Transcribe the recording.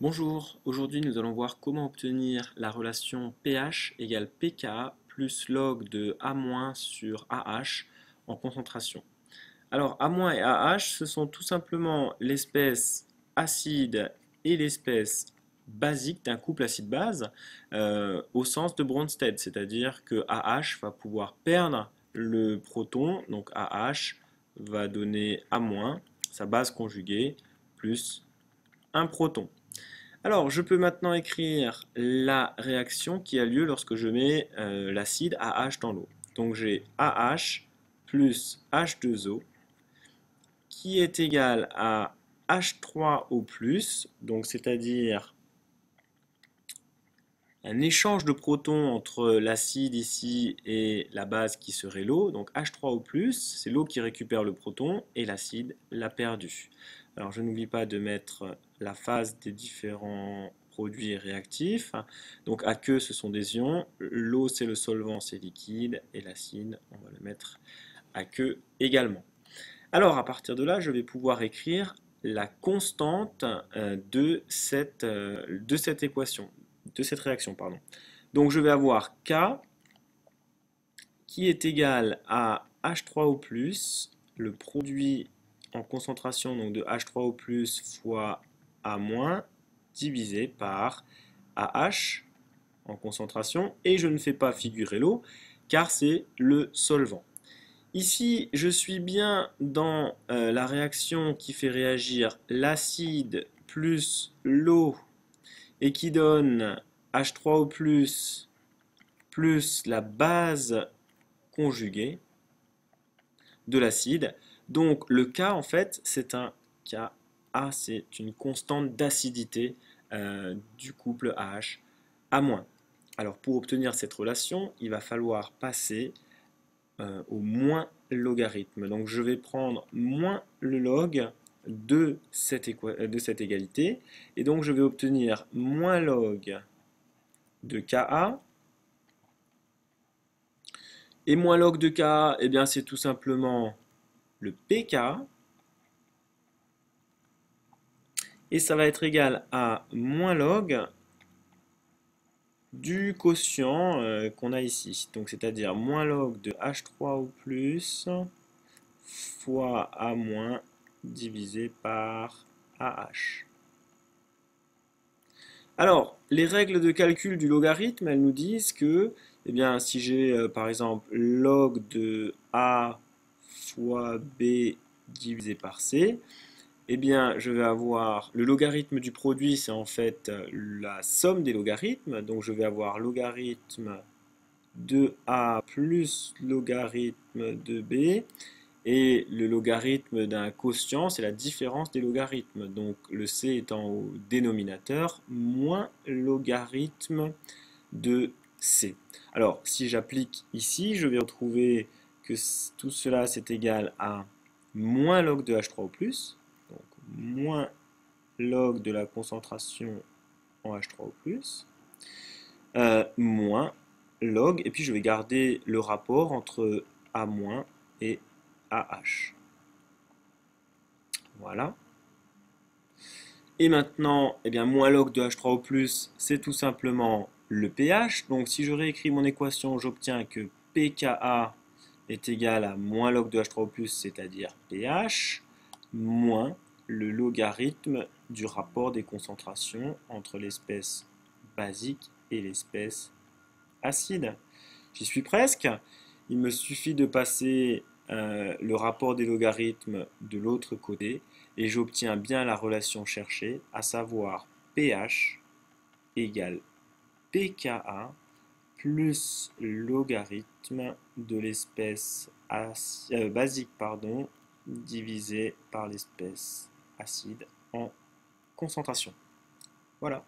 Bonjour, aujourd'hui nous allons voir comment obtenir la relation pH égale pKa plus log de A- sur AH en concentration. Alors A- et AH, ce sont tout simplement l'espèce acide et l'espèce basique d'un couple acide-base au sens de Bronsted, c'est-à-dire que AH va pouvoir perdre le proton, donc AH va donner A-, sa base conjuguée, plus un proton. Alors, je peux maintenant écrire la réaction qui a lieu lorsque je mets l'acide AH dans l'eau. Donc j'ai AH plus H2O qui est égal à H3O+, donc c'est-à-dire un échange de protons entre l'acide ici et la base qui serait l'eau. Donc H3O+, c'est l'eau qui récupère le proton et l'acide l'a perdu. Alors je n'oublie pas de mettre la phase des différents produits réactifs. Donc aqueux, ce sont des ions, l'eau c'est le solvant, c'est liquide, et l'acide, on va le mettre aqueux également. Alors à partir de là, je vais pouvoir écrire la constante de cette équation, de cette réaction, pardon. Donc je vais avoir K qui est égal à H3O+, le produit en concentration donc de H3O+, fois A-, divisé par AH en concentration, et je ne fais pas figurer l'eau, car c'est le solvant. Ici, je suis bien dans la réaction qui fait réagir l'acide plus l'eau et qui donne H3O+, plus la base conjuguée de l'acide. Donc le K, en fait, c'est un Ka, c'est une constante d'acidité du couple AH A-. Alors pour obtenir cette relation, il va falloir passer au moins logarithme. Donc je vais prendre moins le log de cette égalité, et donc je vais obtenir moins log de Ka, et moins log de Ka, eh bien c'est tout simplement le pK, et ça va être égal à moins log du quotient qu'on a ici. Donc c'est-à-dire moins log de H3O+, fois A- divisé par AH. Alors, les règles de calcul du logarithme, elles nous disent que, eh bien, si j'ai par exemple log de A fois B divisé par C, eh bien, je vais avoir le logarithme du produit, c'est en fait la somme des logarithmes. Donc, je vais avoir logarithme de A plus logarithme de B. Et le logarithme d'un quotient, c'est la différence des logarithmes. Donc le c étant au dénominateur, moins logarithme de c. Alors si j'applique ici, je vais retrouver que tout cela c'est égal à moins log de H3O+, donc moins log de la concentration en H3O+, moins log, et puis je vais garder le rapport entre A- et AH. Voilà. Et maintenant, eh bien, moins log de H3O+, c'est tout simplement le pH. Donc si je réécris mon équation, j'obtiens que pKa est égal à moins log de H3O+, c'est-à-dire pH, moins le logarithme du rapport des concentrations entre l'espèce basique et l'espèce acide. J'y suis presque. Il me suffit de passer le rapport des logarithmes de l'autre côté et j'obtiens bien la relation cherchée, à savoir pH égale pKa plus logarithme de l'espèce basique divisé par l'espèce acide en concentration. Voilà.